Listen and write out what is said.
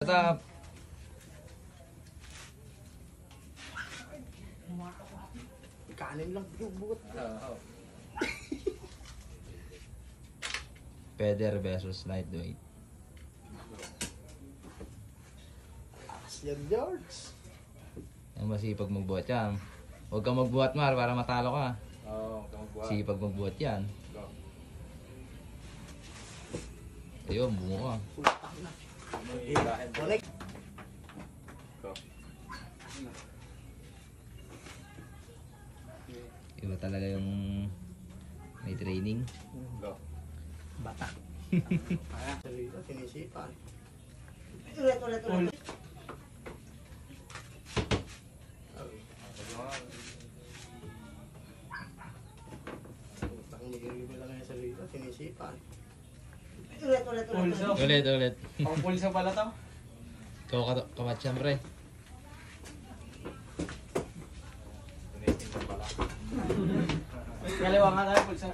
up. Kanin lang yung buot. Feather versus lightweight. Yan, George. Ang masipag magbuhat yan. Huwag kang magbuhat, Mar, para matalo ka. Oo, magbuhat. Sipag magbuhat yan. Go. Ayun, bungo ka. Pultak na. Connect. Go. Iba talaga yung may training. Go. Batak. Salita, sinisipan. Ulit. Nagigil lang yung salita, sinisipan. Ulit. Ang pulsa pala to? Ikaw kamat siyempre. Tunising ka pala. Kaliwa nga tayo, pulsa.